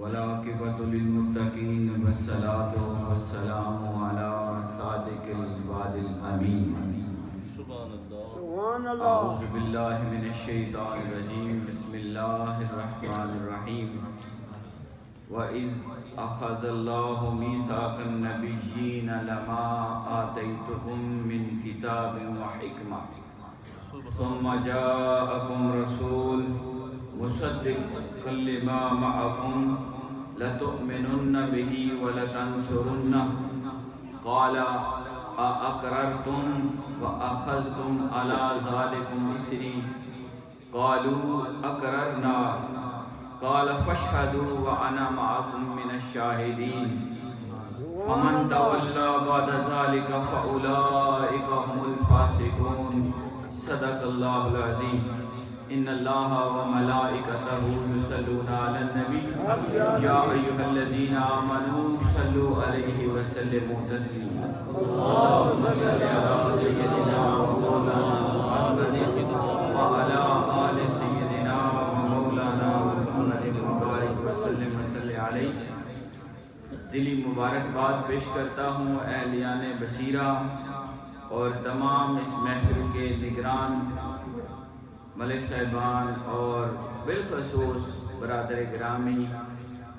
والعاقبۃ للمتقین والصلاۃ والسلام علی الصادق الوعد الامین سبحان اللہ اعوذ باللہ من الشیطان الرجیم بسم اللہ الرحمن الرحیم وَإِذْ أَخَذَ اللَّهُ مِيثَاقَ النَّبِيِّينَ لَمَا آتَيْتُكُم مِّن كِتَابٍ وَحِكْمَةٍ ثُمَّ جَاءَكُمْ رَسُولٌ مُصَدِّقٌ لِّمَا مَعَكُمْ لَتُؤْمِنُنَّ بِهِ وَلَتَنصُرُنَّهُ قَالَ أَأَقْرَرْتُمْ وَأَخَذْتُمْ عَلَى ذَلِكُمْ إِصْرِي قَالُوا أَقْرَرْنَا قال فاشهدوا وانا معكم من الشاهدين فمن تولى بعد ذلك فاولئك هم الفاسقون صدق الله العظيم ان الله وملائكته يصلون على النبي يا ايها الذين امنوا صلوا عليه وسلموا تسليما اللهم صل على سيدنا ومولانا محمد وعلى ال سيدنا ومولانا وسلم علیہ. دلی مبارکباد پیش کرتا ہوں اہلیان بصیرہ اور تمام اس محفل کے نگران ملک صاحبان اور بالخصوص برادر گرامی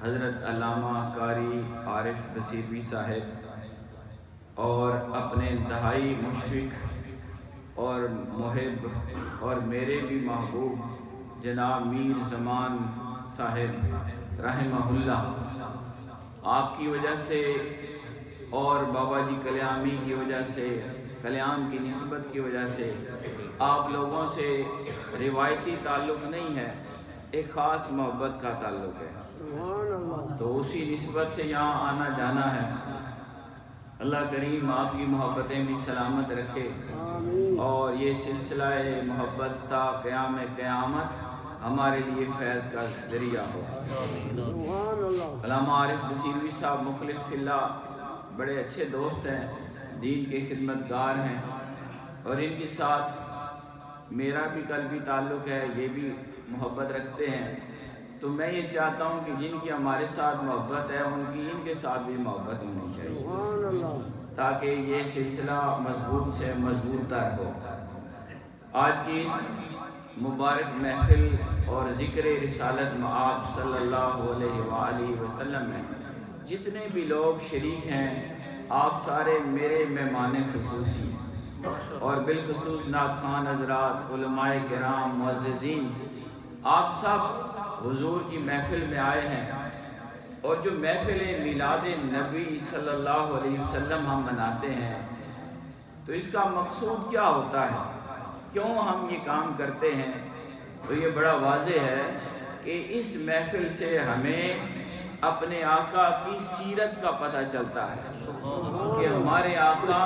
حضرت علامہ قاری عارف بصیروی صاحب اور اپنے انتہائی مشفق اور محب اور میرے بھی محبوب جناب میر زمان صاحب رحمہ اللہ. آپ کی وجہ سے اور بابا جی کلیامی کی وجہ سے، کلیام کی نسبت کی وجہ سے آپ لوگوں سے روایتی تعلق نہیں ہے، ایک خاص محبت کا تعلق ہے، تو اسی نسبت سے یہاں آنا جانا ہے. اللہ کریم آپ کی محبتیں بھی سلامت رکھے اور یہ سلسلہ محبت تا قیام قیامت ہمارے لیے فیض کا ذریعہ ہو. علامہ عارف بصیروی صاحب مخلص فی اللہ بڑے اچھے دوست ہیں، دین کے خدمتگار ہیں اور ان کے ساتھ میرا بھی قلبی تعلق ہے، یہ بھی محبت رکھتے ہیں. تو میں یہ چاہتا ہوں کہ جن کی ہمارے ساتھ محبت ہے ان کی ان کے ساتھ بھی محبت ہونی چاہیے تاکہ یہ سلسلہ مضبوط سے مضبوط تر ہو. آج کی اس مبارک محفل اور ذکر رسالت مآب صلی اللہ علیہ وآلہ وسلم میں جتنے بھی لوگ شریک ہیں آپ سارے میرے مہمان خصوصی اور بالخصوص نعت خوان حضرات، علماء کرام، معززین، آپ سب حضور کی محفل میں آئے ہیں. اور جو محفل میلاد نبی صلی اللہ علیہ وسلم ہم مناتے ہیں تو اس کا مقصود کیا ہوتا ہے، کیوں ہم یہ کام کرتے ہیں؟ تو یہ بڑا واضح ہے کہ اس محفل سے ہمیں اپنے آقا کی سیرت کا پتہ چلتا ہے کہ ہمارے آقا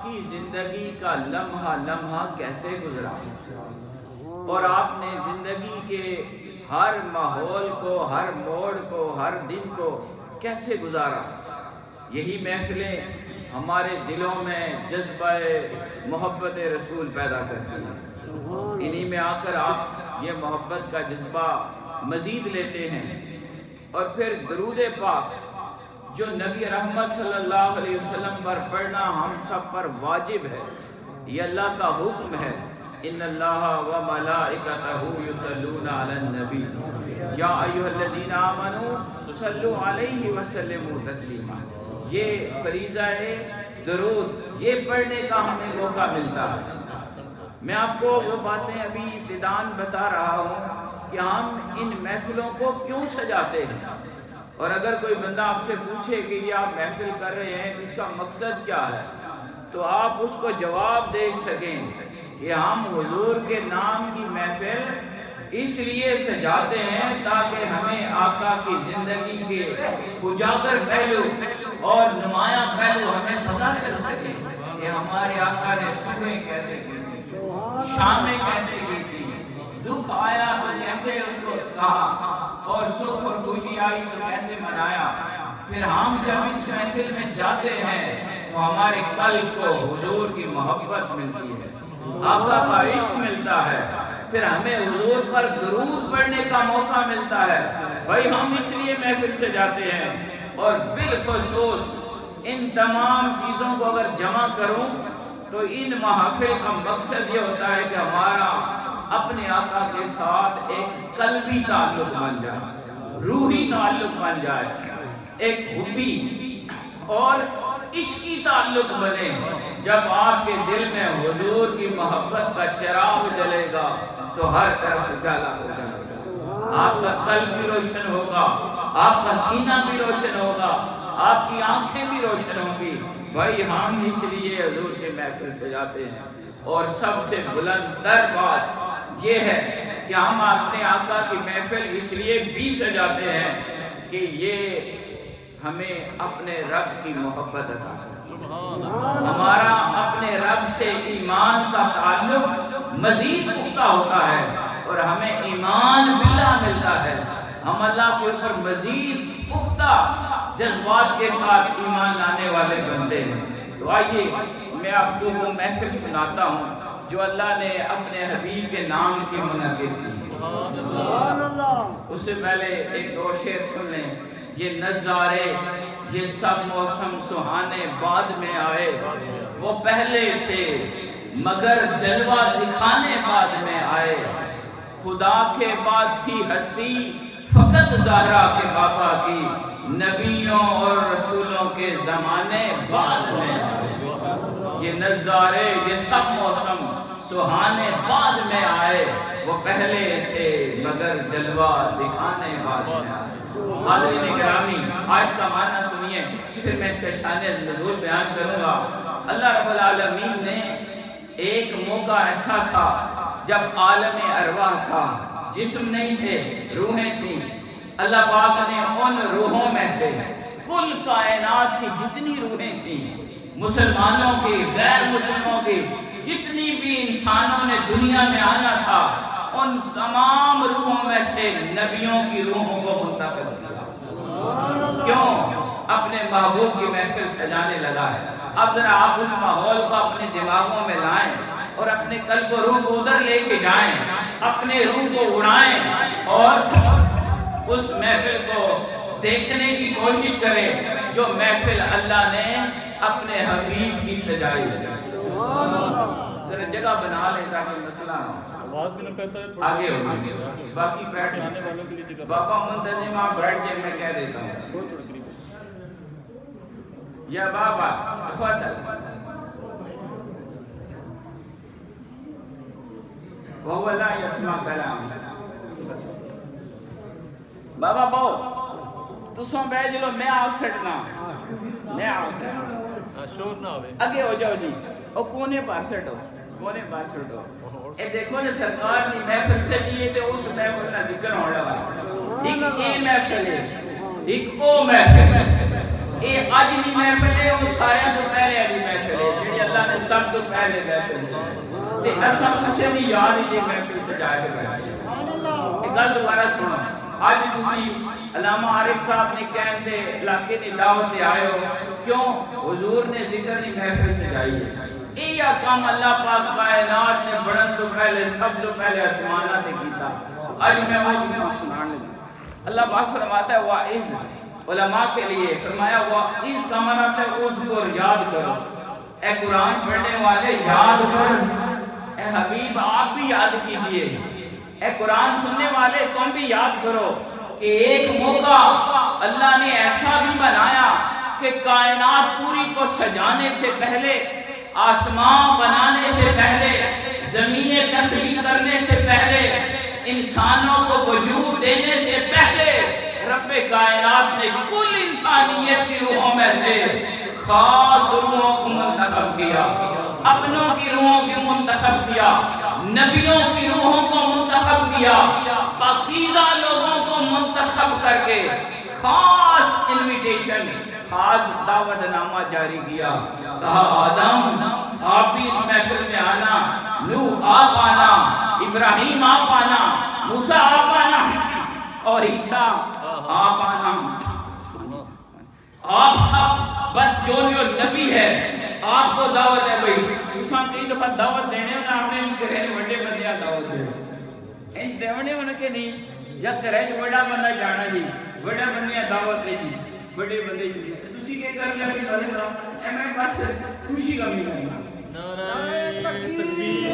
کی زندگی کا لمحہ لمحہ کیسے گزرا اور آپ نے زندگی کے ہر ماحول کو، ہر موڑ کو، ہر دن کو کیسے گزارا. یہی محفلیں ہمارے دلوں میں جذبہ محبت رسول پیدا کرتی ہیں. انہی میں آ کر آپ یہ محبت کا جذبہ مزید لیتے ہیں اور پھر درود پاک جو نبی رحمت صلی اللہ علیہ وسلم پر پڑھنا ہم سب پر واجب ہے، یہ اللہ کا حکم ہے. ان اللہ وملائکتہ یصلون علی النبی یا ایھا الذین آمنوا صلوا علیہ وسلموا تسلیما. یہ فریضہ درود یہ پڑھنے کا ہمیں موقع ملتا ہے. میں آپ کو وہ باتیں ابھی ابتداً بتا رہا ہوں کہ ہم ان محفلوں کو کیوں سجاتے ہیں، اور اگر کوئی بندہ آپ سے پوچھے کہ یہ آپ محفل کر رہے ہیں اس کا مقصد کیا ہے تو آپ اس کو جواب دے سکیں کہ ہم حضور کے نام کی محفل اس لیے سجاتے ہیں تاکہ ہمیں آقا کی زندگی کے اجاگر پہلو اور نمایاں پہلو ہمیں پتہ چل سکے کہ ہمارے آقا نے صبح کیسے کی تھی، شامیں کیسے کی تھی، دکھ آیا تو کیسے اس کو سہا اور سکھ اور خوشی آئی تو کیسے منایا. پھر ہم جب اس محفل میں جاتے ہیں تو ہمارے قلب کو حضور کی محبت ملتی ہے، آقا کا عشق ملتا ہے پھر ہمیں حضور پر درود پڑھنے کا موقع ملتا ہے. بھائی ہم اس لیے محفل سے جاتے ہیں. اور بالخصوص ان تمام چیزوں کو اگر جمع کروں تو ان محافل کا مقصد یہ ہوتا ہے کہ ہمارا اپنے آقا کے ساتھ ایک قلبی تعلق بن جائے، روحی تعلق بن جائے، ایک حبی اور عشقی تعلق بنے. جب آپ کے دل میں حضور کی محبت کا چراغ جلے گا تو ہر طرف اجالا ہو جائے گا. آپ کا قلب بھی روشن ہوگا، آپ کا سینہ بھی روشن ہوگا، آپ کی آنکھیں بھی روشن ہوں گی. بھائی ہم اس لیے حضور کے محفل سے جاتے ہیں. اور سب سے بلند تر بات یہ ہے کہ ہم اپنے آقا کی محفل اس لیے بھی سجاتے ہیں کہ یہ ہمیں اپنے رب کی محبت عطا کرے. ہمارا اپنے رب سے ایمان کا تعلق مزید پختہ ہوتا ہے اور ہمیں ایمان باللہ ملتا ہے. ہم اللہ کے اوپر مزید پختہ جذبات کے ساتھ ایمان لانے والے بنتے ہیں. تو آئیے میں آپ کو وہ محفل سناتا ہوں جو اللہ نے اپنے حبیب کے نام کی منعقد کی. اس سے پہلے ایک دو شعر سن لیں. یہ نظارے یہ سب موسم سہانے بعد میں آئے، وہ پہلے تھے مگر جلوہ دکھانے بعد میں آئے. خدا کے بعد تھی ہستی فقط زہرا کے بابا کی، نبیوں اور رسولوں کے زمانے بعد میں آئے. یہ نظارے یہ سب موسم سہانے بعد میں آئے، وہ پہلے تھے مگر جلوہ دکھانے بعد میں آئے. حاضرین گرامی آیت کا معنی سنیے پھر میں اس کا شان نزول بیان کروں گا. اللہ رب العالمین نے ایک موقع ایسا تھا جب عالم ارواح تھا، جسم نہیں تھے، روحیں تھیں. اللہ پاک نے ان روحوں میں سے کل کائنات کی جتنی روحیں تھیں، مسلمانوں کی غیر مسلموں کی جتنی بھی انسانوں نے دنیا میں آنا تھا، ان تمام روحوں میں سے نبیوں کی روحوں کو منتخب کیا. کیوں؟ اپنے محبوب کی محفل سجانے لگا ہے. اب ذرا آپ اس ماحول کو اپنے دماغوں میں لائیں اور اپنے قلب و روح کو ادھر لے کے جائیں، اپنے روح کو اڑائیں اور اس محفل کو دیکھنے کی کوشش کریں جو محفل اللہ نے اپنے حبیب کی سجائی ہے. ذرا جگہ بنا لیں تاکہ مسئلہ آواز بھی نہ کہتا ہے آگے ہوگی. باقی بیٹھ جانے والوں کے لیے جگہ بابا منتظم آپ بیٹھ جائیں، میں کہہ دیتا ہوں. یا بابا تفضل. وهو لا يسمع کلام. بابا باؤ تسوں بیٹھ جلو، میں آگ سٹنا، میں آگ سٹنا، شور نہ ہوئے اگے ہو جاؤ جی. اور کونے پاس سٹو، کونے پاس سٹو. اے دیکھو نے سرکار نے محفل سے دیئے تھے، اس محفل نہ ذکر ہونے والا. ایک اے محفل ہے، ایک او محفل ہے. اے آج نہیں محفل ہے، وہ سایہ تو پہلے علی محفل ہے جنہی اللہ نے سب تو پہلے محفل ہے. تے اصل اسے نہیں یاد ہی جے محفل سے جائے گا بیٹھے. ایک گل دوبارہ سنو. آج تسی علامہ عارف صاحب نے کہتے علاقے نے دعوت آئے ہو، کیوں؟ حضور نے ذکر نہیں محفل سے جائی ہے. اے کام اللہ پاک کائنات نے بڑھن تو پہلے سب تو پہلے آسمانہ نے کیتا. آج میں وہ کساں سنانے لگا. اللہ پاک فرماتا ہے وَعِذ، علماء کے لیے فرمایا وَعِذ کا معنی ہے اس کو یاد کرو. اے قرآن پڑھنے والے یاد کر، اے حبیب آپ بھی یاد کیجئے، اے قرآن سننے والے تم بھی یاد کرو کہ ایک موقع اللہ نے ایسا بھی بنایا کہ کائنات پوری کو سجانے سے پہلے، آسمان بنانے سے پہلے، زمینیں تخلیق کرنے سے پہلے، انسانوں کو وجود دینے سے پہلے رب کائنات نے کل انسانیت کی روحوں میں سے خاص روحوں کو منتخب کیا، اپنوں کی روحوں کو منتخب کیا، نبیوں کی روحوں کو منتخب کیا، پاکیزہ لوگوں کو منتخب کر کے خاص انویٹیشن، خاص دعوت نامہ جاری کیا. کہا آدم آپ بھی اس محفل میں آنا، نوح آپ آنا، ابراہیم آپ آنا، موسیٰ آپ آنا اور عیسیٰ آپ آنا. آپ سب بس جو نبی ہے آپ کو دعوت ہے. بھئی تساں کئی دفعہ دعوت دینے ہونا، ہم نے ان کے رہنے بڑے بندیاں دعوت دے ان دیونے ہونے کے نہیں یا کرے جو بڑا بندہ جانا جی بڑا بندے دعوت دے جی بڑے بندے جی تسی کیا کر لیا کہ نالے صاحب اے میں بس خوشی کا بھی کرنا نعرہ تکبیر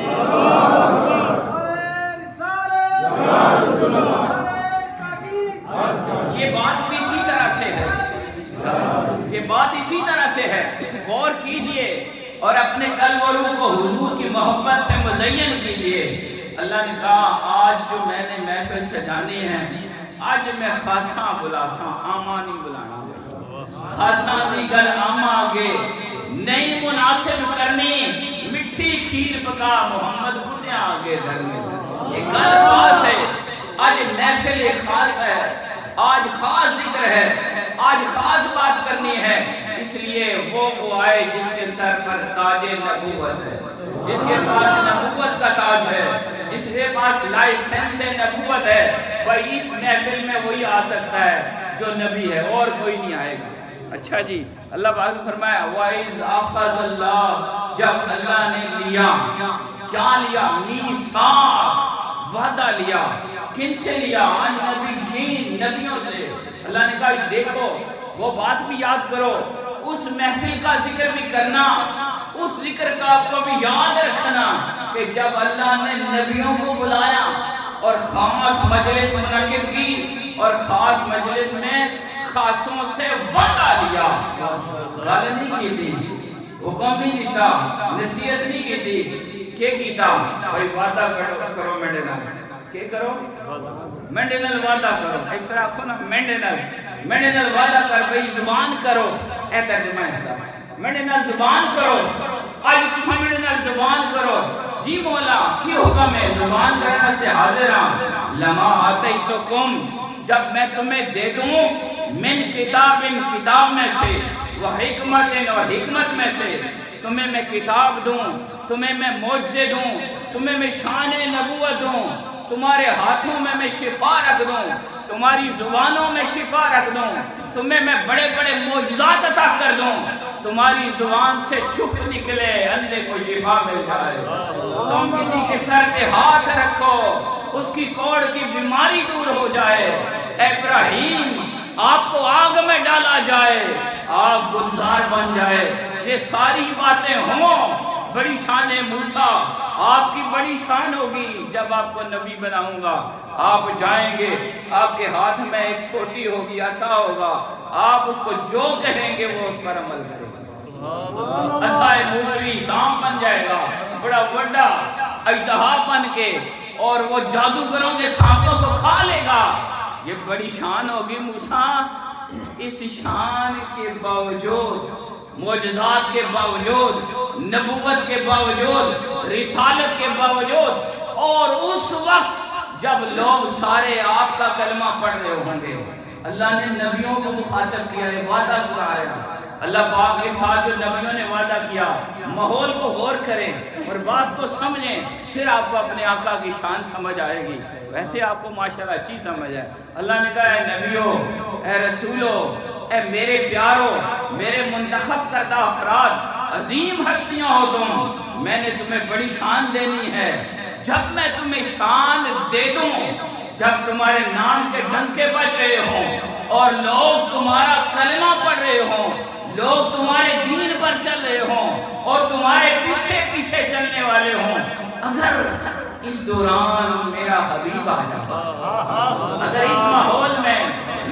یہ بات بھی اسی طرح سے ہے یہ بات اسی طرح سے ہے غور کیجئے اور اپنے قلب و روح کو حضور کی محبت سے مزین کیجئے اللہ نے کہا آج جو میں نے محفل سجانی ہے آج میں خاصاں بلاساں آماں نہیں بلانا خاصاں دی گل آماں آگے نہیں مناسب کرنی مٹھی کھیر پکا محمد کتیاں آگے دھرنے یہ گل خاص ہے آج محفل یہ خاص ہے آج خاص ذکر ہے آج خاص بات کرنی ہے اس لیے وہ آئے جس کے سر پر تاج نبوت ہے جس کے پاس نبوت کا تاج ہے جس کے پاس لائسنس نبوت ہے وہی اس محفل میں وہی آ سکتا ہے جو نبی ہے اور کوئی نہیں آئے گا اچھا جی اللہ پاک نے فرمایا وَإِذْ أَخَذَ اللَّهُ جب اللہ نے لیا کیا لیا میثاق وعدہ لیا کن سے لیا نبیوں سے اللہ نے کہا دیکھو وہ بات بھی یاد کرو اس محفل کا ذکر بھی کرنا اس ذکر کا آپ کو بھی یاد رکھنا کہ جب اللہ نے نبیوں کو بلایا اور خاص مجلس منعقد کی اور خاص مجلس میں خاصوں سے وعدہ لیا گل نہیں کی تھی حکم نہیں دیتا نصیحت نہیں کی تھی کہ کیتا بھائی وعدہ کرو میرے نال کیا کرو مینڈے نال وعدہ کرو اس طرح آکھو نا مینڈے نال وعدہ کر بھئی زبان کرو اے ترجمہ اس طرح مینڈے نال زبان کرو آج تسا مینڈے نال زبان کرو جی مولا کی حکم ہے زبان کرنے سے حاضر ہاں لما آتیتکم جب میں تمہیں دے دوں من کتاب میں سے وہ حکمت اور حکمت میں سے تمہیں میں کتاب دوں تمہیں میں معجزے دوں تمہیں میں شان نبوت دوں تمہارے ہاتھوں میں شفا رکھ دوں تمہاری زبانوں میں شفا رکھ دوں تمہیں میں بڑے بڑے معجزات عطا کر دوں تمہاری زبان سے چھپ نکلے اندھے کو شفا مل جائے تم کسی کے سر پہ ہاتھ رکھو اس کی کوڑ کی بیماری دور ہو جائے ابراہیم آپ کو آگ میں ڈالا جائے آپ گلزار بن جائے یہ ساری باتیں ہوں بڑی شان موسیٰ آپ کی بڑی شان ہوگی جب آپ کو نبی بناؤں گا آپ جائیں گے آپ کے ہاتھ میں ایک سوٹی ہوگی عصا ہوگا آپ اس کو جو کہیں گے وہ اس پر عمل کرے گا عصائے موسوی سام بن جائے گا بڑا بڑا اجدہا بن کے اور وہ جادوگروں کے سانپوں کو کھا لے گا یہ بڑی شان ہوگی موسیٰ اس شان کے باوجود معجزات کے باوجود نبوت کے باوجود رسالت کے باوجود اور اس وقت جب لوگ سارے آپ کا کلمہ پڑھ رہے ہوں گے اللہ نے نبیوں کو مخاطب کیا ہے وعدہ سنایا اللہ پاک کے ساتھ جو نبیوں نے وعدہ کیا ماحول کو غور کریں اور بات کو سمجھیں پھر آپ کو اپنے آقا کی شان سمجھ آئے گی ویسے آپ کو ماشاءاللہ اچھی سمجھ ہے اللہ نے کہا اے نبیوں اے رسولوں اے میرے پیاروں میرے منتخب کردہ افراد عظیم ہستیاں ہو تم میں نے تمہیں بڑی شان دینی ہے جب میں تمہیں شان دے دوں جب تمہارے نام کے ڈنکے بج رہے ہوں اور لوگ تمہارا کلمہ پڑھ رہے ہوں لوگ تمہارے دین پر چل رہے ہوں اور تمہارے پیچھے پیچھے چلنے والے ہوں اگر اس دوران میرا حبیب آ جائے اگر اس ماحول میں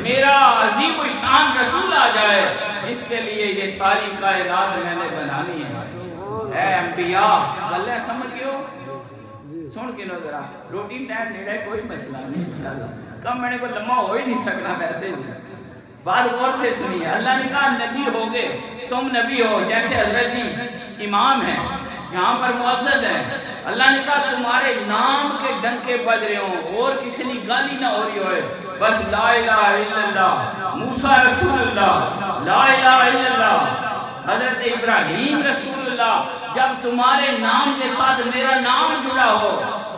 میرا عظیم شان رسول آ جائے جس کے لیے یہ ساری کائنات میں نے بنانی ہے اے انبیاء گلیں سمجھ گئے ہو سن کے نو ذرا روٹی ٹائم نیڑے کوئی مسئلہ نہیں کم میں نے کو لمحہ ہو ہی نہیں سکنا ویسے بھی بات غور سے سنیے اللہ نے کہا نبی ہوگے تم نبی ہو جیسے حضرت جی امام ہیں یہاں پر معزز ہیں اللہ نے کہا تمہارے نام کے ڈنکے بج رہے ہوں اور کسی نے گالی نہ ہو رہی ہوئے بس لا الہ الا اللہ موسیٰ رسول اللہ لا الہ الا اللہ حضرت ابراہیم رسول اللہ جب تمہارے نام کے ساتھ میرا نام جڑا ہو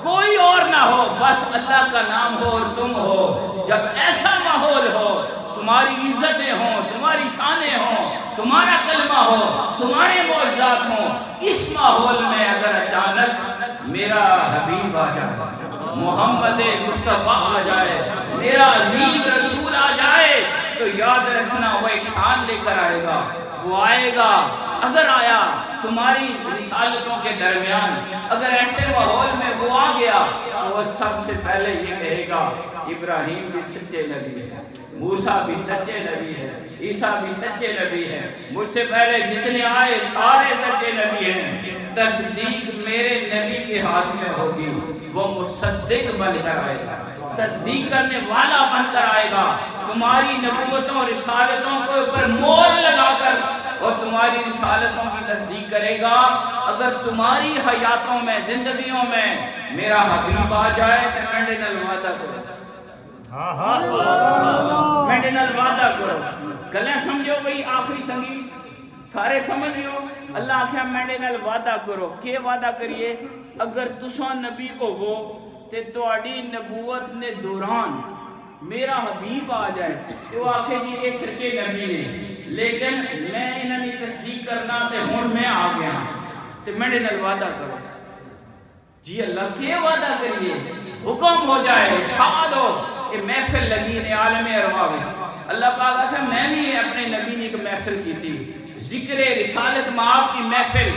کوئی اور نہ ہو بس اللہ کا نام ہو اور تم ہو جب ایسا ماحول ہو تمہاری عزتیں ہوں تمہاری شانیں ہوں تمہارا کلمہ ہو تمہارے معجزات ہوں اس ماحول میں اگر اچانک میرا حبیب آ جائے محمد مصطفیٰ آ جائے، میرا عظیم رسول آ جائے، تو یاد رکھنا وہ ایک شان لے کر آئے گا، وہ آئے گا۔ اگر آیا تمہاری رسالتوں کے درمیان، اگر ایسے ماحول میں وہ آ گیا، وہ سب سے پہلے یہ کہے گا ابراہیم بھی سچے نبی ہے، موسیٰ بھی سچے نبی ہے، عیسیٰ بھی سچے نبی ہے، مجھ سے پہلے جتنے آئے سارے سچے نبی ہیں۔ تصدیق میرے نبی کے ہاتھ میں ہوگی، وہ مصدق بن کر آئے گا، تصدیق کرنے والا بن کر آئے گا، تمہاری نبوتوں اور رسالتوں کو اوپر مور لگا کر اور تمہاری رسالتوں کی تصدیق کرے گا۔ اگر تمہاری حیاتوں میں، زندگیوں میں میرا حبیب آ جائے تو مینڈے نال وعدہ کرو، مینڈے نال وعدہ کرو۔ گلیں سمجھو بھئی، آخری سنگی سارے سمجھ لیو۔ اللہ آخیا مینڈے نال وعدہ کرو، کہ وعدہ کریے اگر تساں نبی کو ہو تے تواڈی نبوت نے دوران میرا حبیب آ جائے تو وہ آکھے جی ایک سچے نبی نے، لیکن میں انہاں دی تصدیق کرنا تے ہن میں آ گیا تے میرے نال وعدہ کرو۔ جی اللہ کے وعدہ کریے، حکم ہو جائے، ارشاد ہو، یہ محفل لگی نے عالم ارواح وچ۔ اللہ پاک آتا میں بھی اپنے نبی نے ایک محفل کی تھی، ذکر رسالت مآب کی محفل،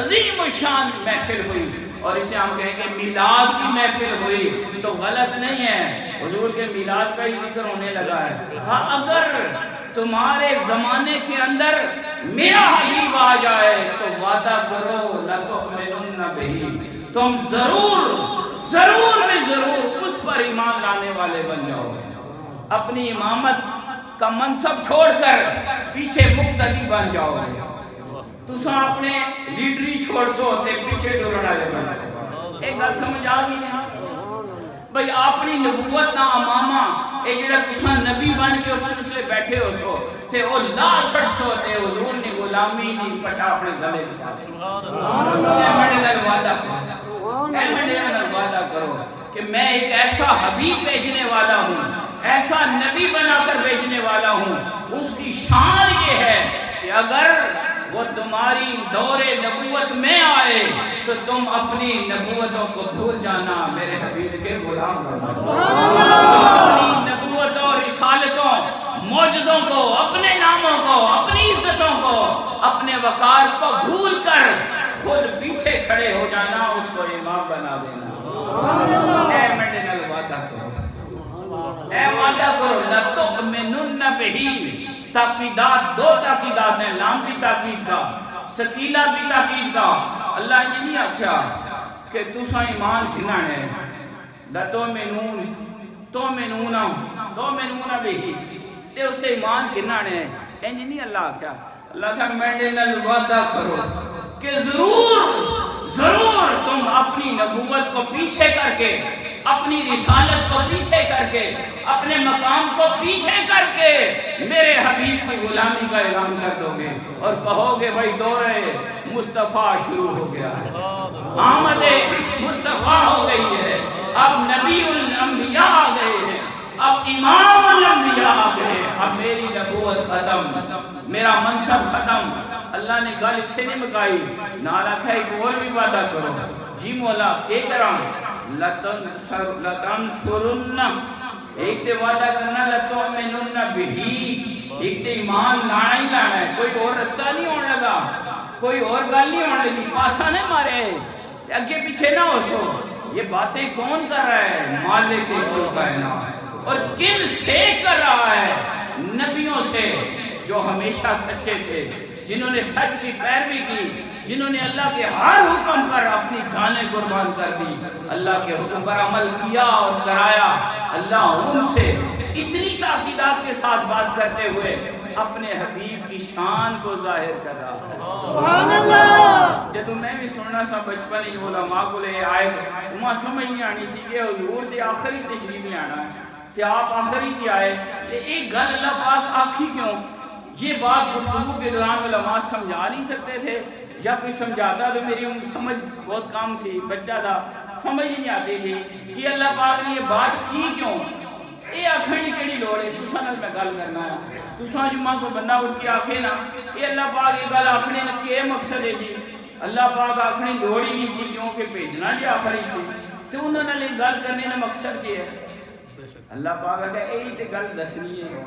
عظیم الشان محفل ہوئی، اور اسے ہم کہیں گے میلاد کی محفل ہوئی تو غلط نہیں ہے، حضور کے میلاد کا ہی ذکر ہونے لگا ہے۔ ہاں اگر تمہارے زمانے کے اندر میرا حبیب آ جائے تو وعدہ کرو لَتُؤْمِنُنَّ بِهِ، تم ضرور میں ضرور اس پر ایمان لانے والے بن جاؤ گے، اپنی امامت کا منصب چھوڑ کر پیچھے مقتدی بن جاؤ گے، تساں اپنے لیڈری چھوڑ سو تے پیچھے ٹرن والے بن سو۔ ایک گل سمجھ آ گئی نا بھئی، اپنی نبوت نہ امامہ، اے جڑا تساں نبی بن کے اس سلسلے بیٹھے ہو سو تے او لا سٹ سو تے حضور نے غلامی نہیں پٹا اپنے گلے پا۔ اے میرے نال وعدہ کرو، اے میرے نال وعدہ کرو کہ میں ایک ایسا حبیب بھیجنے والا ہوں، ایسا نبی بنا کر بھیجنے والا ہوں، اس کی شان یہ ہے کہ اگر وہ تمہاری دور نبوت میں آئے تو تم اپنی نبوتوں کو بھول جانا، میرے حبیب کے غلام بن جاؤ، اپنی نبوتوں، رسالتوں، معجزوں کو، اپنے ناموں کو، اپنی عزتوں کو، اپنے وقار کو بھول کر خود پیچھے کھڑے ہو جانا، اس کو امام بنا دینا۔ اے میرے نال وعدہ کرو، اے وعدہ کرو لَتُؤْمِنُنَّ بِهِ۔ تاکیدات، دو تاکیدات ہیں، لام بھی تاکید کا، سکیلہ بھی تاکید کا۔ اللہ نے نہیں آکھیا کہ تساں ایمان کھنا ہے تؤمنون بِهِ تے اس سے ایمان کھنا ہے، انج نہیں اللہ آکھیا۔ اللہ کا میرے نال وعدہ کرو کہ ضرور تم اپنی نبوت کو پیچھے کر کے، اپنی رسالت کو پیچھے کر کے، اپنے مقام کو پیچھے کر کے میرے حبیب کی غلامی کا اعلان کر دو گے اور کہو گے بھائی دور مصطفیٰ شروع ہو گیا ہے، آمد مصطفیٰ ہو گئی ہے، اب نبی الانبیاء آ گئے ہیں، اب امام الانبیاء آ گئے ہیں، اب میری نبوت ختم، میرا منصب ختم۔ اللہ نے گل اتھے نہیں مکائی، نال آکھا ایک اور بھی وعدہ کرو۔ جی مولا کہ کراں؟ لَتَنْصُرُنَّ، ایک تے وعدہ کرنا لَتُؤْمِنُنَّ بِهِ، ایک تے ایمان لانا ہی لانا ہے، کوئی اور رستہ نہیں ہونے لگا، کوئی اور گل نہیں ہونے لگی، پاسا نہیں مارے، اگے پیچھے نہ ہو سو۔ یہ باتیں کون کر رہا ہے؟ مالک کل کائنات، اور کن سے کر رہا ہے؟ نبیوں سے جو ہمیشہ سچے تھے، جنہوں نے سچ کی پیروی کی، جنہوں نے اللہ کے ہر حکم پر اپنی جانیں قربان کر دی، اللہ کے حکم پر عمل کیا اور کرایا۔ اللہ ان سے اتنی تاکیدات کے ساتھ بات کرتے ہوئے اپنے حبیب کی شان کو ظاہر کر رہا ہے۔ سبحان اللہ۔ جب میں بھی سننا سا بچپن ہی علماء کو لے آئے وہاں سمجھ نہیں آنی سی کہ حضور دے آخری تشریف لے آنا ہے کہ آپ آخری چی آئے کہ ایک گل اللہ پاک آکھی کیوں؟ یہ بات گفتگو کے دوران علماء سمجھا نہیں سکتے تھے، یا کوئی سمجھاتا تو میری سمجھ بہت کم تھی، بچہ تھا، سمجھ ہی نہیں آتی تھی کہ اللہ پاک نے یہ بات کی کیوں؟ یہ آکھنی کیڑی لوڑ ہے؟ تساں نال میں گل کرنا ہے، تساں جمعہ کو بندہ اٹھ کے آکھے نا یہ اللہ پاک یہ گل آکھنے نے کیا مقصد ہے جی؟ اللہ پاک آکھنی لوڑ ہی نہیں سی کیونکہ بھیجنا جی آخری سی، تو انہوں نے گل کرنے کا مقصد کیا ہے اللہ پاک کہ یہی تے گل دسنی ہے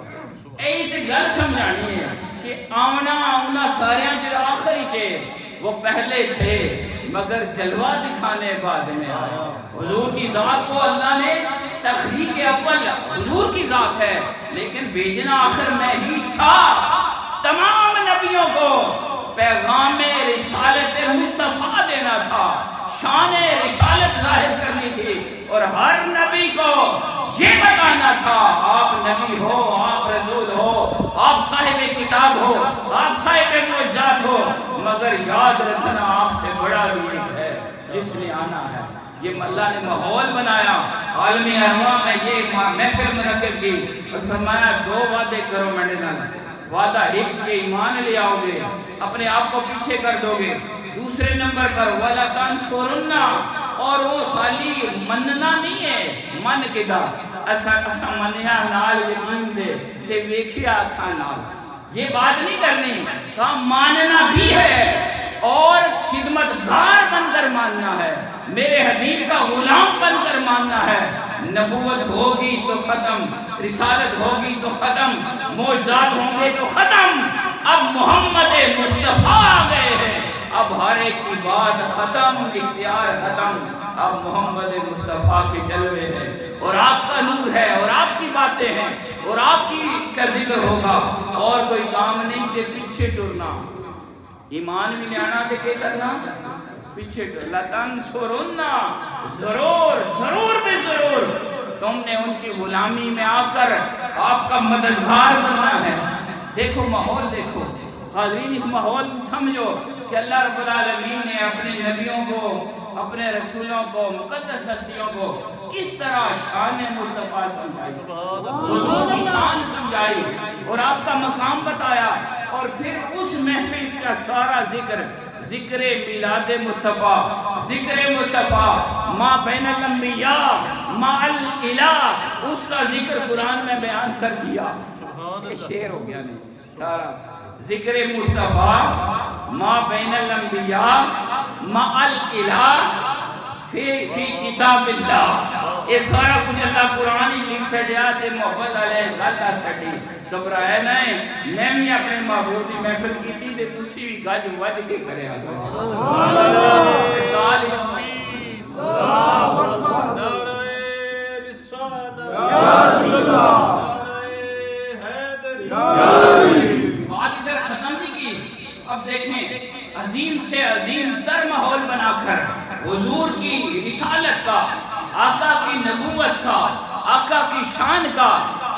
یہی تے گل سمجھانی ہے کہ آنا سارے جو آخری چے وہ پہلے تھے مگر جلوہ دکھانے بعد میں آئے حضور کی ذات کو اللہ نے تخلیق اول حضور کی ذات ہے لیکن بھیجنا آخر میں ہی تھا تمام نبیوں کو پیغام رسالت مصطفیٰ دینا تھا شان رسالت ظاہر کرنی تھی اور ہر نبی کو یہ بتانا تھا آپ نبی ہو آپ رسول ہو آپ صاحب کتاب ہو آپ صاحب معجزات ہو مگر یاد رکھنا آپ سے بڑا بھی ایک ہے جس نے آنا ہے یہ اللہ نے ماحول بنایا عالمی ارواح میں یہ محفل منعقد کی اور فرمایا 2 وعدے کرو میرے نال وعدہ ایک کہ ایمان لے آؤ گے اپنے آپ کو پیچھے کر دو گے دوسرے نمبر پر وَلَا تَنْصُرُنَّ اور وہ خالی مننا نہیں ہے من کدا اسا منیا نال یقین دے تے ویکھیا اکھاں نال یہ بات نہیں کرنی کہا ماننا بھی ہے اور خدمتگار بن کر ماننا ہے میرے حبیب کا غلام بن کر ماننا ہے نبوت ہوگی تو ختم رسالت ہوگی تو ختم معجزات ہوں گے تو ختم اب محمد مصطفیٰ آ گئے ہیں اب ہر ایک کی بات ختم اختیار ختم اب محمد مصطفیٰ کے جلوے ہیں اور آپ کا نور ہے اور آپ کی باتیں ہیں اور آپ کی کا ذکر ہوگا اور کوئی کام نہیں کہ پیچھے ٹرنا ایمان بھی لیانا تے کہ کرنا پیچھے ٹرنا لَتَنْصُرُنَّ ضرور بھی ضرور تم نے ان کی غلامی میں آ کر آپ کا مددگار بننا ہے دیکھو ماحول دیکھو حاضرین اس ماحول کو سمجھو کہ اللہ رب العالمین نے اپنے نبیوں کو اپنے رسولوں کو مقدس ہستیوں کو کس طرح شان مصطفیٰ سمجھائی حضور کی شان سمجھائی اور آپ کا مقام بتایا اور پھر اس محفل کا سارا ذکر میلاد مصطفیٰ ذکر مصطفیٰ ما بین الانبیاء ما الالہ اس کا ذکر قرآن میں بیان کر دیا یہ شعر ہو گیا نہیں سارا ذکر مصطفیٰ ما بین الانبیاء ما الالہ فی کتاب اللہ یہ سارا کچھ اللہ قرآن ہی لکھ سڑیا تے محبت علیہ گاتا سڑی گھبرایا نہیں میں بھی اپنے محبوب کی محفل کی تھی تے تسی بھی گج وج کے کرے سال نعرہ رسالت یا رسول اللہ بات ادھر ختم نہیں کی اب دیکھیں عظیم سے عظیم تر ماحول بنا کر حضور کی رسالت کا آقا کی نبوت کا آقا کی شان کا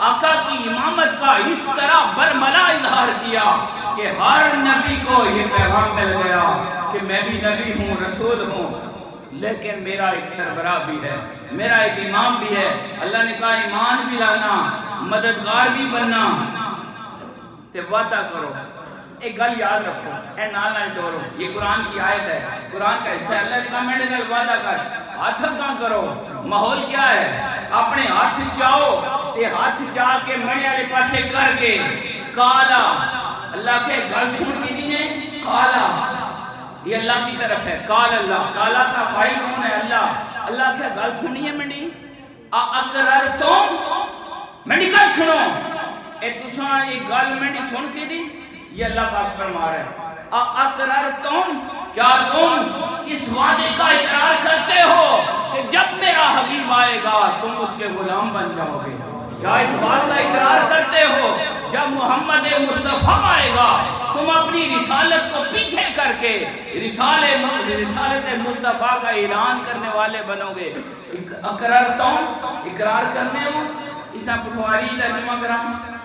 آقا کی امامت کا اس طرح برملا اظہار کیا کہ ہر نبی کو یہ پیغام مل گیا کہ میں بھی نبی ہوں رسول ہوں لیکن میرا ایک سربراہ بھی ہے میرا ایک امام بھی ہے اللہ نے کہا ایمان بھی لانا مددگار بھی بننا تے وعدہ کرو ایک گل یاد رکھو اے نال ڈورو یہ قرآن کی آیت ہے قرآن کا حصہ اللہ نے کہا میرے نال وعدہ کر ہاتھ کہاں کرو ماحول کیا ہے اپنے ہاتھ چاہو تے ہاتھ چاہ کے مڑے والے پاسے کر کے کالا اللہ کے گل سن کے دینے کالا یہ اللہ کی طرف ہے کال اللہ کالا کا فاعل کون ہے اللہ کیا گل سنی ہے منڈی اقرر تم منڈی گل سنو اے تساں یہ گل منڈی سن کے دی یہ اللہ پاک فرما رہا ہے اقرر تم کیا تم اس وعدے کا اقرار کرتے ہو کہ جب میرا حبیب آئے گا تم اس کے غلام بن جاؤ گے کیا اس بات کا اقرار کرتے ہو جب محمد مصطفیٰ آئے گا تم اپنی رسالت کو پیچھے کر کے رسالت مصطفیٰ کا اعلان کرنے والے بنو گے اقرار تم اقرار کرنے ہو اس نے پٹھواری ترجمہ کرا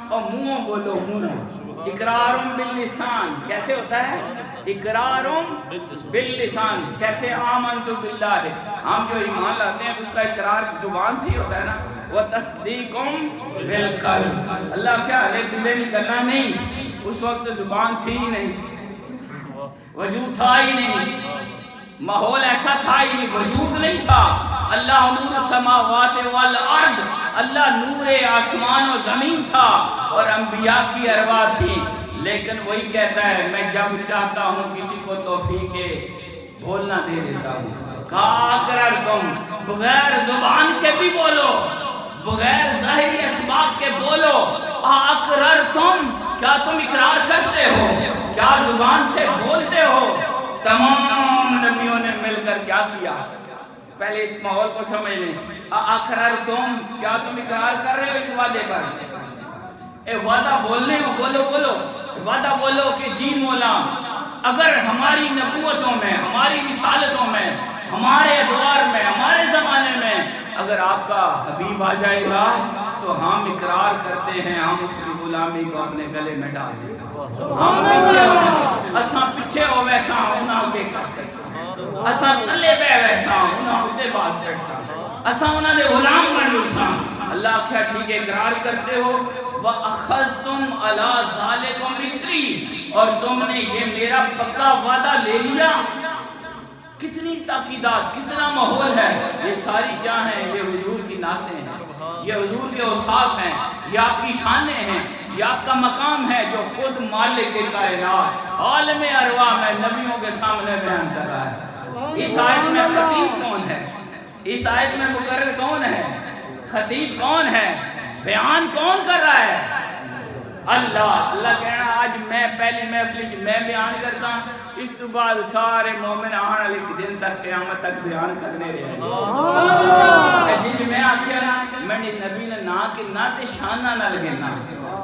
اور منہ بولو منہ اقرار باللسان کیسے ہوتا ہے اقرار باللسان کیسے آمنت باللہ ہم جو ایمان لاتے ہیں اس کا اقرار زبان سے ہی ہوتا ہے نا وتصدیق بالقلب اللہ کیا ہے دلے نکلنا نہیں اس وقت زبان تھی ہی نہیں وجود تھا ہی نہیں ماحول ایسا تھا ہی نہیں وجود نہیں تھا اللہ نور السماوات والارض اللہ نور آسمان و زمین تھا اور انبیاء کی ارواح تھی لیکن وہی کہتا ہے میں جب چاہتا ہوں کسی کو توفیق بولنا دے دیتا ہوں. کہا اقررتم, بغیر زبان کے بھی بولو, بغیر ظاہری اسباب کے بولو. اقررتم, کیا تم اقرار کرتے ہو, کیا زبان سے بولتے ہو؟ تمام نبیوں نے مل کر کیا کیا؟ پہلے اس ماحول کو سمجھ لیں. اقررتم, کیا تم اقرار کر رہے ہو اس وعدے پر؟ اے وعدہ بولنے میں بولو, بولو وعدہ بولو کہ جی مولا اگر ہماری نبوتوں میں, ہماری رسالتوں میں, ہمارے ادوار میں, ہمارے زمانے میں اگر آپ کا حبیب آ جائے گا تو ہم اقرار کرتے ہیں ہم اس کی غلامی کو اپنے گلے میں ڈال دیں گے. ہم پیچھے ہو, اساں پیچھے ہو ویسا ہونا اگے کر سکتا, اساں تلے پہ ویسا ہونا اتے بات سکتا, اساں انہاں دے غلام بن لساں. اللہ کیا ٹھیک ہے اقرار کرتے ہو. وَأَخَذْتُمْ عَلَىٰ ذَلِكُمْ إِصْرِي, اور تم نے یہ میرا پکا وعدہ لے لیا. کتنی تاکیدات, کتنا ماحول ہے. یہ ساری کیا ہیں؟ یہ حضور کی نعتیں ہیں, یہ حضور کے اوصاف ہیں, یہ آپ کی شانیں ہیں, یہ آپ کا مقام ہے جو خود مالک کائنات عالم ارواح میں نبیوں کے سامنے بیان کر رہا ہے. اس آیت میں خطیب کون ہے؟ اس آیت میں مقرر کون ہے؟ خطیب کون ہے؟ بیان کون کر رہا ہے؟ اللہ. اللہ کہنا آج میں پہلی محفل میں بیان کرسا, اس تو بعد سارے مومن آنے والے دن تک قیامت تک بیان کرنے رہے. جن میں آخیا نا میں نبی نے نا کنا تے شانہ نہ لگنا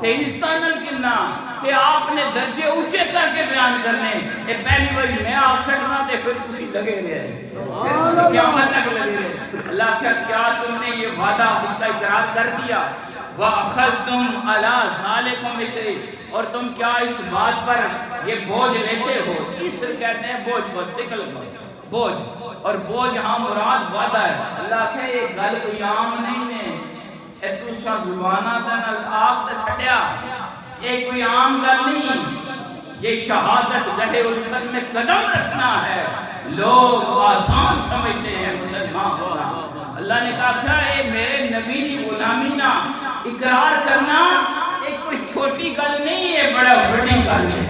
تے عزتاں نال کنا تے آپ نے درجے اونچے کر کے بیان کرنے. یہ پہلی باری میں آ سکنا تے پھر تسی لگے رہے, پھر تسی قیامت تک لگے رہے. اللہ کیا تم نے یہ وعدہ اس کا اقرار کر دیا؟ وَأَخَذْتُمْ عَلَىٰ ذَلِكُمْ إِصْرِي, اور تم کیا اس بات پر یہ بوجھ لیتے ہو؟ اسر کہتے ہیں بوجھ کو, سکل بوجھ, اور بوجھ ہاں مراد وعدہ ہے. اللہ کہے یہ گل کوئی عام نہیں نے, اے دوسرا زبانہ دن آپ تے سٹیا, یہ کوئی عام گل نہیں. یہ شہادت گہے الفت میں قدم رکھنا ہے. لوگ آسان سمجھتے ہیں مسلمان ہونا. اللہ نے کہا اے میرے نبی کی غلامی نہ اقرار کرنا ایک کوئی چھوٹی گل نہیں ہے, بڑا بڑی گل ہے.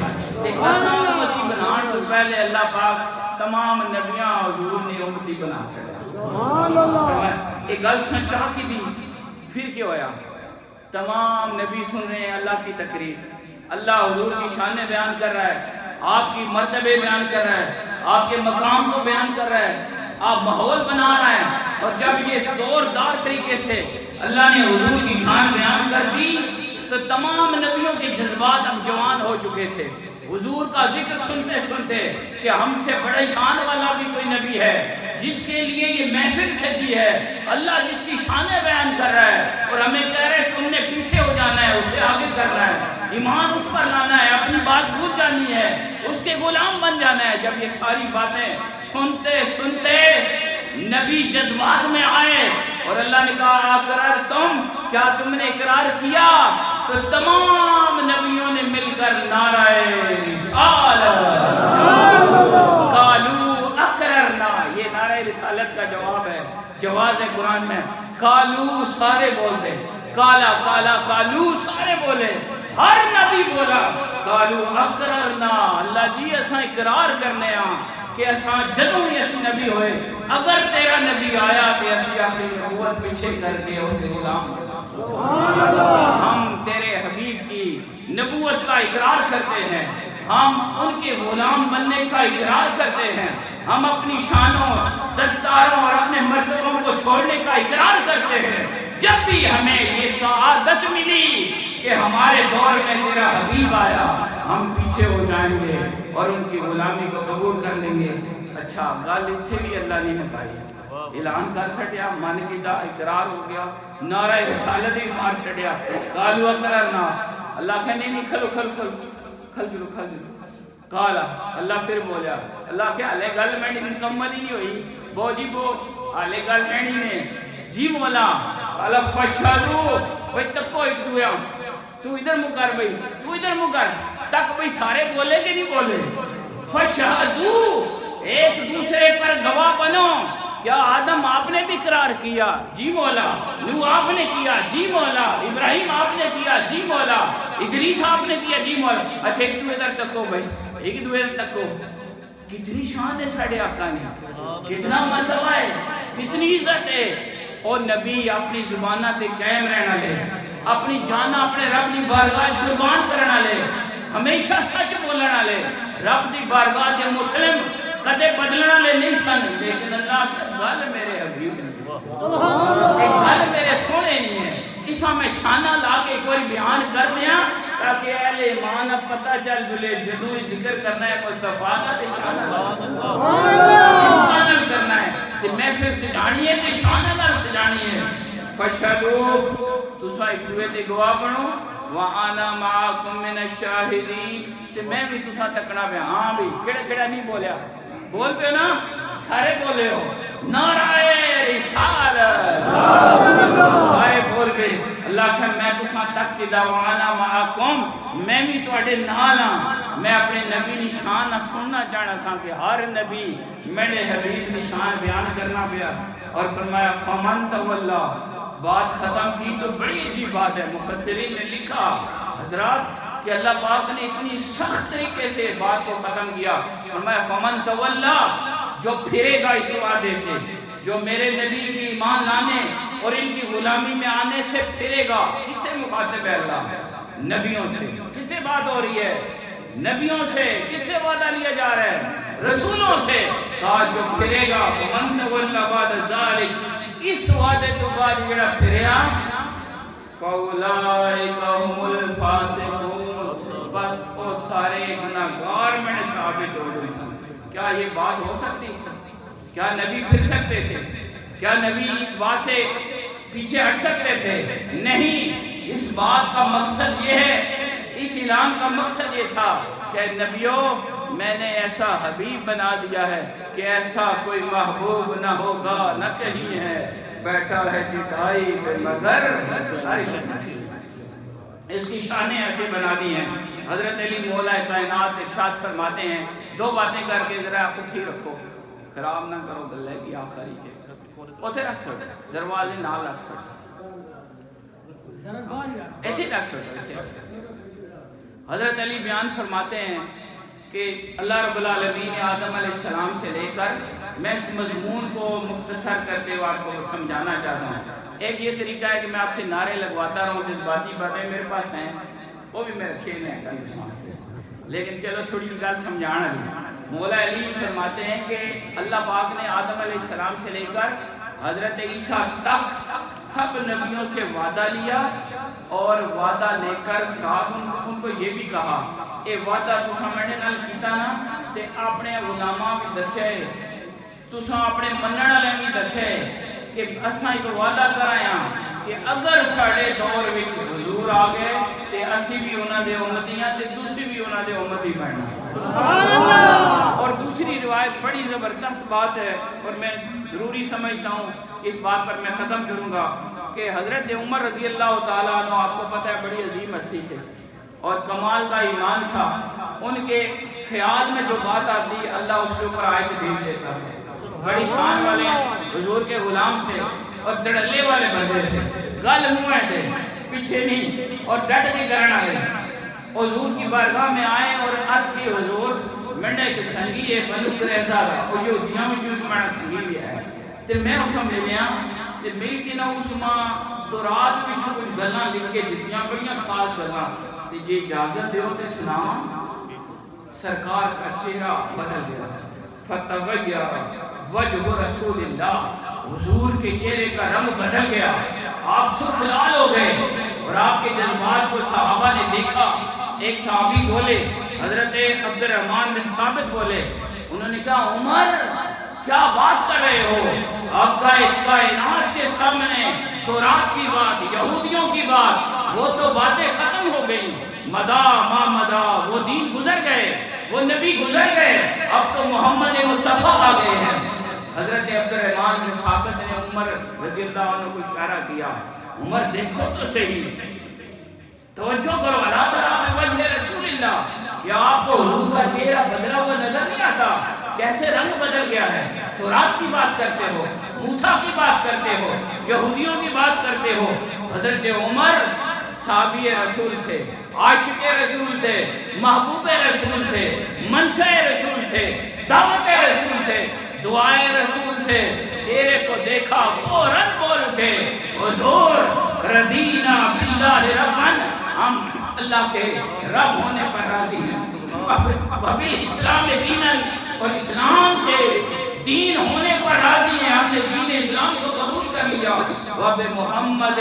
تے اساں امتی بنان تو پہلے اللہ پاک تمام نبیاں حضور نے امتی بنا سکتا. سبحان اللہ. ایک گل سچا کی دی, پھر کیا ہویا؟ تمام نبی سن رہے ہیں اللہ کی تقریر, اللہ حضور کی شان بیان کر رہا ہے, آپ کی مرتبے بیان کر رہا ہے, آپ کے مقام کو بیان کر رہا ہے, آپ ماحول بنا رہا ہے. اور جب یہ زوردار طریقے سے اللہ نے حضور کی شان بیان کر دی تو تمام نبیوں کے جذبات اب جوان ہو چکے تھے. حضور کا ذکر سنتے سنتے کہ ہم سے بڑے شان والا بھی کوئی نبی ہے جس کے لیے یہ محفل سجی ہے, اللہ جس کی شانیں بیان کر رہا ہے, اور ہمیں کہہ رہے تم نے پیچھے ہو جانا ہے, اسے آگے کرنا ہے, ایمان اس پر لانا ہے, اپنی بات بھول جانی ہے, اس کے غلام بن جانا ہے. جب یہ ساری باتیں سنتے سنتے نبی جذبات میں آئے اور اللہ نے کہا اقررتم, کیا تم نے اقرار کیا؟ تو تمام نبیوں نے مل کر نعرہ رسالت, قالوا اقررنا, یہ نعرہ رسالت کا جواب ہے, جواز ہے قرآن میں. قالوا سارے بول دے, کالا کالا قالوا سارے بولے, ہر نبی بولا قالوا اقررنا. اللہ جی اساں اقرار کرنے ہاں کہ اساں جدوں ہی اسی نبی ہوئے, اگر تیرا نبی آیا تو اسی اپنی نبوت پیچھے کر کے اس کے غلام بنا. ہم تیرے حبیب کی نبوت کا اقرار کرتے ہیں, ہم ان کے غلام بننے کا اقرار کرتے ہیں, ہم اپنی شانوں, دستاروں اور اپنے مرتبوں کو چھوڑنے کا اقرار کرتے ہیں. جب بھی ہمیں یہ سعادت ملی کہ ہمارے دور میں تیرا حبیب آیا, ہم پیچھے ہو جائیں گے اور ان کی غلامی کو قبول کر لیں گے. اچھا گل اتنے بھی اللہ نہیں مکائی, اعلان کر سٹیا, من کیتا, اقرار ہو گیا, نعرہ رسالت ہی مار سٹیا, قالوا اقررنا. اللہ کہا نہیں کھلو کھل کھل کھل چلو کھل چلو. کالا, اللہ پھر بولیا, اللہ کیا حالے گل میں مکمل ہی نہیں ہوئی, بو جی بو حالے گل میں نے جی مولا. کالا فشہدو, بھئی تکو ایک دویا, تو ادھر مکر, بھئی تو ادھر مکر تک, بھئی سارے بولے کہ نہیں بولے؟ فشہدو, ایک دوسرے پر گواہ بنو. کیا آدم آپ نے بھی اقرار کیا؟ جی مولا. نوح آپ نے کیا؟ جی مولا. ابراہیم آپ نے کیا؟ جی مولا. ادریس آپ نے کیا؟ جی مولا. اچھا ایک دو ادھر تکو, بھائی ایک دو ادھر تکو, کتنی شان ہے ساڑھے آقا نے، کتنا مرتبہ ہے، کتنی عزت ہے. اور نبی اپنی زبانہ تے قائم رہنا لے، اپنی جانا اپنے رب دی بارگاہ قربان کرنا لے، ہمیشہ سچ بولنا لے. رب دی بارگاہ دے مسلم کدے بدلنا لے نہیں سن. لیکن اللہ کی گل میرے حبیب نے، ایک گل میرے سونے نہیں ہے. اسا میں شانہ لا کے کوئی بیان کر دیا تاکہ اہل ایمان اب پتہ چل جلے جدو ذکر کرنا ہے مصطفیٰ کا تے شانہ اللہ کرنا ہے تے محفل سجانی ہے تے شانہ اللہ سجانی ہے. فشہدو تسا ایک دوے تے گواہ بنو وَأَنَا مَعَكُم مِّنَ الشَّاهِدِينَ تے میں بھی تسا تکنا پہ. ہاں بھی کیڑا نہیں بولیا، بول پہ نا سارے بولے ہو. نعرہ رسالت سارے بول پہ. اللہ کہ میں تسا تک کی وَأَنَا مَعَكُم میں بھی تواڈے نال ہاں. میں اپنے نبی کی شان نہ سننا چاہنا سا کہ ہر نبی میرے حبیب کی شان بیان کرنا پیا. اور فرمایا فَمَن تَوَلَّىٰ بات ختم کی تو بڑی عجیب بات ہے. مفسرین نے لکھا حضرات کہ اللہ پاک نے اتنی سخت طریقے سے بات کو ختم کیا. فرمایا فمن تولا جو پھرے گا اس وعدے سے، جو میرے نبی کی ایمان لانے اور ان کی غلامی میں آنے سے پھرے گا. کس سے مخاطب ہے اللہ؟ نبیوں سے. کس سے بات ہو رہی ہے؟ نبیوں سے. کس سے وعدہ لیا جا رہا ہے؟ رسولوں سے. کہا جو پھرے گا فمن تولا بعد ذلک اس وعدے تو بعد جڑا پھریا فَأُولَٰئِكَ هُمُ الْفَاسِقُونَ بس وہ سارے گناہگار میں ثابت ہو گئے. کیا یہ بات ہو سکتی؟ کیا نبی پھر سکتے تھے؟ کیا نبی اس بات سے پیچھے ہٹ سکتے تھے؟ نہیں. اس بات کا مقصد یہ ہے، اس اعلان کا مقصد یہ تھا کہ نبیوں میں نے ایسا حبیب بنا دیا ہے کہ ایسا کوئی محبوب نہ ہوگا نہ کہیں ہے. بیٹھا ہے چٹائی پہ مگر اس کی شانیں ایسے بنا دی ہیں. حضرت علی مولا کائنات ارشاد فرماتے ہیں دو باتیں کر کے ذرا اٹھی رکھو، خراب نہ کرو گلے کی آخری کے اوتھے رکھ سکتے، دروازے نہ رکھ سکتے، ایتھے رکھ سکتے. حضرت علی بیان فرماتے ہیں کہ اللہ رب العالمین نے آدم علیہ السلام سے لے کر، میں اس مضمون کو مختصر کرتے ہوئے آپ کو سمجھانا چاہتا ہوں. ایک یہ طریقہ ہے کہ میں آپ سے نعرے لگواتا رہوں، جذباتی باتیں میرے پاس ہیں وہ بھی میں رکھے میں لیکن چلو تھوڑی سی بات سمجھانا بھی. مولا علی فرماتے ہیں کہ اللہ پاک نے آدم علیہ السلام سے لے کر حضرت عیسیٰ تک سب نبیوں سے وعدہ لیا اور وعدہ لے کر ساتھ ان کو یہ بھی کہا اے وعدہ تسا میرے نال کیتا نا تے اپنے غلاماں بھی دسے، تسا اپنے منن والے بھی دسے کہ اساں ایک وعدہ کرایا کہ اگر ساڈے دور وچ حضور آ گئے تے اسی بھی انہاں دے امتیاں تے دوسری بھی انہاں دے امتی بننا. سبحان اللہ. اور دوسری روایت بڑی زبردست بات ہے اور میں ضروری سمجھتا ہوں اس بات پر میں ختم کروں گا کہ حضرت عمر رضی اللہ تعالیٰ عنہ آپ کو پتہ ہے بڑی عظیم ہستی تھے اور کمال کا ایمان تھا. ان کے خیال میں جو بات آتی اللہ اس کے اوپر آیت بھیج دیتا ہے. بڑی شان والے حضور کے غلام تھے اور دڑلے والے بندے تھے، گل منہ تھے پیچھے نہیں اور ڈٹ کے کرنا لے. حضور کی بارگاہ میں آئے اور عرض کی حضور منڈے کے سنگی ہے بنو قریظہ کا اور یہودیاں میں جو ہمارا سنگی بھی ہے تے میں اس کو ملیا تے مل کے نہ اس ماں تو رات میں جو کچھ گلاں لکھ کے دتیاں بڑیاں خاص گلاں تے جی اجازت دیو تے سناواں. سرکار کا چہرہ بدل گیا، فتغیر وجہ رسول اللہ، حضور کے چہرے کا رنگ بدل گیا، آپ سرخ لال ہو گئے اور آپ کے جذبات کو صحابہ نے دیکھا. ایک صحابی بولے حضرت عبد الرحمن بن ثابت بولے، انہوں نے کہا عمر کیا بات کر رہے ہو؟ آپ کا کائنات کے سامنے تورات کی بات، یہودیوں کی بات، وہ تو باتیں ختم ہو گئی. مدا ما مدا، وہ دین گزر گئے، وہ نبی گزر گئے، اب تو محمد مصطفیٰ آ گئے ہیں. حضرت عبد الرحمن بن ثابت نے عمر رضی اللہ عنہ کو اشارہ کیا، عمر دیکھو تو صحیح، توجہ کرو، اللہ تعالیٰ وجہ رسول اللہ، کیا آپ کو حضور کا چہرہ بدلا ہوا نظر نہیں آتا؟ کیسے رنگ بدل گیا ہے؟ تورات کی بات کرتے ہو، موسیٰ کی بات کرتے ہو، یہودیوں کی بات کرتے ہو. حضرت عمر صحابی رسول تھے، عاشق رسول تھے، محبوب رسول تھے، منشا رسول تھے، دعوت رسول تھے، دعائے رسول تھے۔ چہرے کو دیکھا فوراً بول اٹھے حضور رضینا باللہ ربن، ہم اللہ کے رب ہونے پر راضی ہیں، اسلام دینن، اور اسلام کے دین ہونے پر راضی ہیں، ہم نے دین اسلام کو قبول کر لیا، وب محمد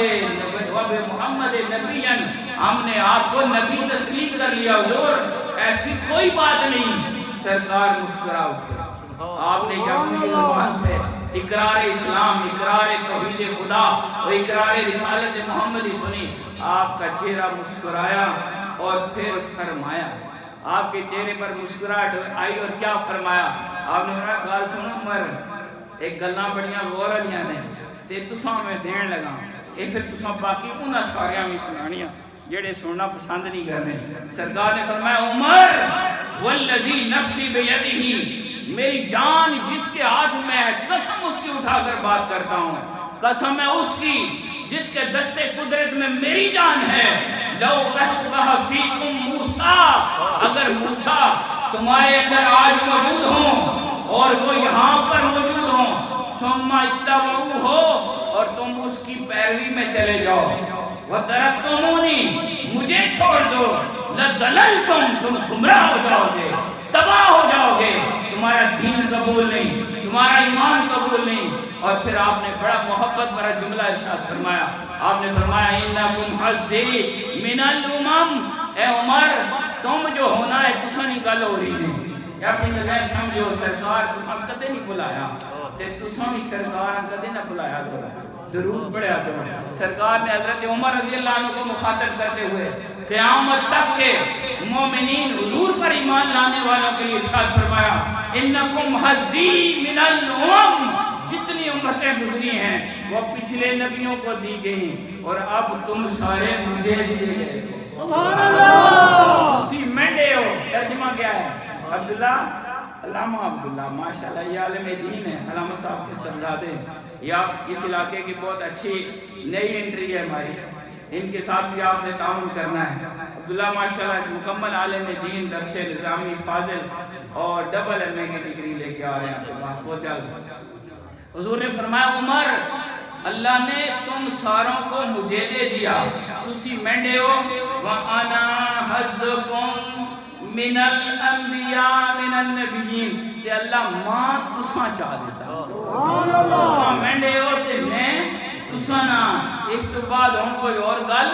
نبی، ہم نے آپ کو نبی تسلیم کر لیا حضور، ایسی کوئی بات نہیں۔ سرکار مسکرا اٹھے، آپ نے جب ان کی زبان سے اقرار اسلام، اقرار توحید خدا اور اقرار رسالت محمدی سنی، آپ کا چہرہ مسکرایا اور پھر فرمایا، آپ کے چہرے پر مسکراہٹ آئی اور کیا فرمایا؟ آپ نے فرمایا گل سنو عمر، ایک گلاں بڑیاں غور والیاں نے تے تساں میں دین لگا، اے پھر تساں باقی انہاں ساریاں بھی سنانیاں جڑے سننا پسند نہیں کر رہے۔ سرکار نے فرمایا عمر والذی نفسی بیدہ، میری جان جس کے ہاتھ میں ہے، قسم اس کی اٹھا کر بات کرتا ہوں، قسم ہے اس کی جس کے دستے قدرت میں میری جان ہے، لو اصبح فیکم موسیٰ، اگر موسیٰ تمہارے اندر آج موجود ہوں اور وہ یہاں پر موجود ہوں، ثم اتبعوہ ہو اور تم اس کی پیروی میں چلے جاؤ، وَتَرَكْتُمُونِی، مجھے چھوڑ دو، لَدَلَلْتُمْ، تم گمراہ ہو جاؤ گے، تباہ ہو جاؤ گے، تمہارا دین قبول نہیں، تمہارا ایمان قبول نہیں۔ اور پھر آپ نے بڑا محبت بھرا جملہ ارشاد فرمایا، آپ نے فرمایا اِنَّكُمْ حَزِّي مِنَ الْأُمَمْ، اے عمر تم جو ہونا ہے تساں نہیں گل ہو رہی نہیں، یا اپنی نگاہ سمجھو سرکار تساں کدے نہیں بلایا تے تساں بھی سرکار کدے نہ بلایا کرو، ضرور پڑھیا کرو۔ سرکار نے حضرت عمر رضی اللہ عنہ کو مخاطب کرتے ہوئے قیامت تک کے مومنین حضور پر ایمان لانے والوں کے لیے ارشاد فرمایا انکم حظی من الامم، جتنی امتیں گزری ہیں وہ پچھلے نبیوں کو دی گئیں اور اب تم سارے مجھے دیے گئے۔ سبحان اللہ، اسی مینڈے ہو۔ ترجمہ کیا ہے؟ عبداللہ، علامہ عبداللہ، ماشاءاللہ یہ عالم دین ہے، علامہ صاحب کے صاحبزادے، یا اس علاقے کی بہت اچھی نئی انٹری ہے ہماری، ان کے ساتھ بھی آپ نے تعاون کرنا ہے۔ عبداللہ ماشاءاللہ مکمل عالم دین، درس نظامی فاضل اور ڈبل ایم اے کی ڈگری لے کے آ رہے ہیں آپ کے پاس بہت جلد۔ حضور نے فرمایا عمر اللہ نے تم ساروں کو مجھے دے دیا، تسی مینڈے ہو، وَأَنَا حَزُّكُمْ مِنَ الْأَنْبِيَاءِ مِنَ النَّبِيِّينَ، تے اللہ ماں تساں چاہ دیتا، تساں مینڈے ہو تے میں تساں نہ، اس تو بعد ہم کوئی اور گل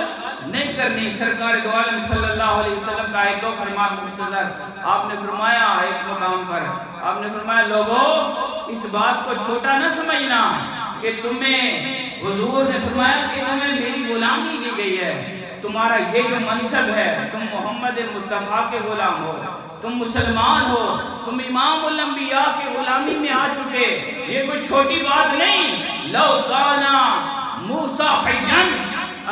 نہیں کرنی۔ سرکار دو عالم صلی اللہ علیہ وسلم کا ایک دو فرمان مختصر آپ نے فرمایا ایک مقام پر، آپ نے فرمایا لوگوں اس بات کو چھوٹا نہ سمجھنا کہ تمہیں، حضور نے فرمایا کہ تمہیں میری غلامی دی گئی ہے، تمہارا یہ جو منصب ہے، تم محمد مصطفیٰ کے غلام ہو، تم مسلمان ہو، تم امام الانبیاء کی غلامی میں آ چکے، یہ کوئی چھوٹی بات نہیں۔ لو کانا موسیٰ حیًّا،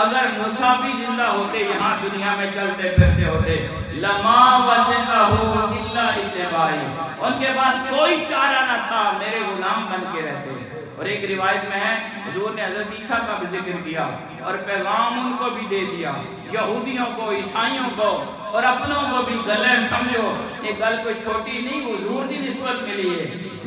اگر موسیٰ بھی زندہ ہوتے، یہاں دنیا میں چلتے پھرتے ہوتے، لما وسعہ الا اتباعی، ان کے پاس کوئی چارہ نہ تھا میرے غلام بن کے رہتے۔ اور ایک روایت میں ہے حضور نے حضرت عیسیٰ کا بھی ذکر کیا اور پیغام ان کو بھی دے دیا، یہودیوں کو، عیسائیوں کو اور اپنوں کو بھی۔ گلے سمجھو یہ گل کوئی چھوٹی نہیں، حضور کی نسبت ملی ہے،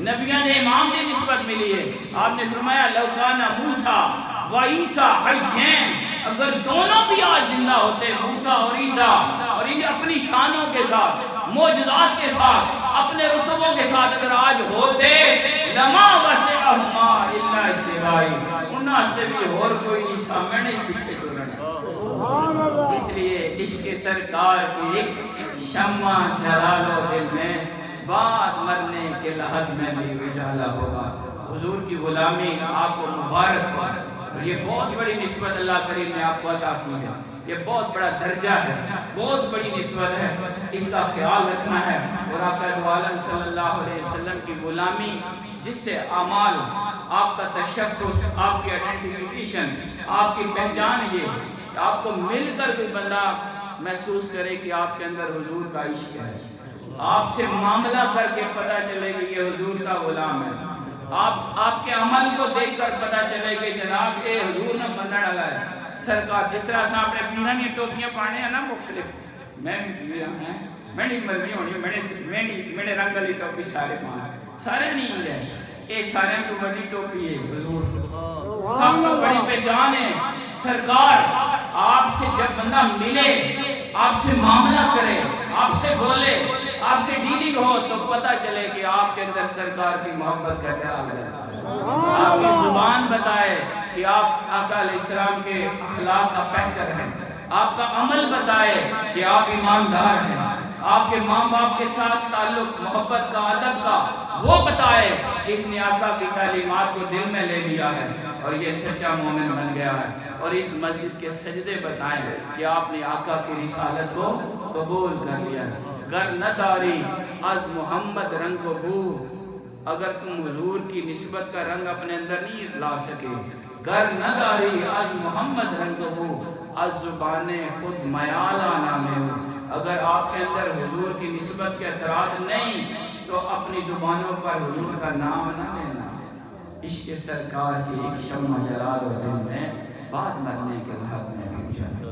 نبیان امام کی نسبت ملی ہے۔ آپ نے فرمایا لو کان موسیٰ و عیسیٰ حیّین، اگر دونوں بھی آج زندہ ہوتے، موسیٰ اور عیسیٰ، اور انہیں اپنی شانوں کے ساتھ، معجزات کے ساتھ، اپنے رتبوں کے ساتھ اگر آج ہوتے، لما وسعہما الا اتباعی، انہاں سے بھی اور کوئی نہیں سامنے پیچھے ٹرنا۔ اس لیے عشق سرکار کی ایک شمع جلا لو دل میں، بعد مرنے کے لحد میں بھی اجالا ہوگا۔ حضور کی غلامی آپ کو مبارک ہو، اور یہ بہت بڑی نسبت اللہ کریم نے آپ کو عطا کی ہے، یہ بہت بڑا درجہ ہے، بہت بڑی نسبت ہے، اس کا خیال رکھنا ہے۔ اور آقا دو عالم صلی اللہ علیہ وسلم کی غلامی، جس سے اعمال، آپ کا تشخص، آپ کی آئیڈینٹیفیکیشن، آپ کی پہچان، یہ آپ کو مل کر کوئی بندہ محسوس کرے کہ آپ کے اندر حضور کا عشق ہے، آپ سے معاملہ کر کے پتہ چلے کہ یہ حضور کا غلام ہے، آپ کے عمل کو دیکھ کر پتہ چلے کہ جناب یہ حضور نہ بندہ ڈالا ہے، سرکار جس طرح سے آپ نے پیرا نہیں ٹوپیاں پانے ہیں نا مختلف، میں بھی پیرا ہیں، میں نہیں مرضی ہونی میرے رنگ والی ٹوپی سارے پانے سارے نہیں ہے، یہ سارے تو بڑی ٹوپی ہے حضور سب کو بڑی پہچان ہے سرکار۔ آپ سے جب بندہ ملے، آپ سے معاملہ کرے، آپ سے بولے، آپ سے ڈیلنگ ہو تو پتہ چلے کہ آپ کے اندر سرکار کی محبت کا کیا ہے۔ آپ کی زبان بتائے کہ آپ آقا علیہ السلام کے اخلاق کا پیکر ہیں، آپ کا عمل بتائے کہ آپ ایماندار ہیں، آپ کے ماں باپ کے ساتھ تعلق محبت کا ادب کا وہ بتائے کہ اس نے آقا کی تعلیمات کو دل میں لے لیا ہے اور یہ سچا مومن بن گیا ہے۔ اور اس مسجد کے سجدے بتائیں کہ آپ نے آقا کی رسالت کو قبول کر لیا ہے۔ گر نہ داری از محمد رنگ و بو، اگر تم حضور کی نسبت کا رنگ اپنے اندر نہیں لا سکے، گر نہ داری از محمد رنگ و بو، از زبان خود میالہ نامے ہو، اگر آپ کے اندر حضور کی نسبت کے اثرات نہیں تو اپنی زبانوں پر حضور کا نام نہ لینا۔ عشق سرکار کی ایک شمع جلال و دل میں بعد مرنے کے بعد میں بھی اجالا۔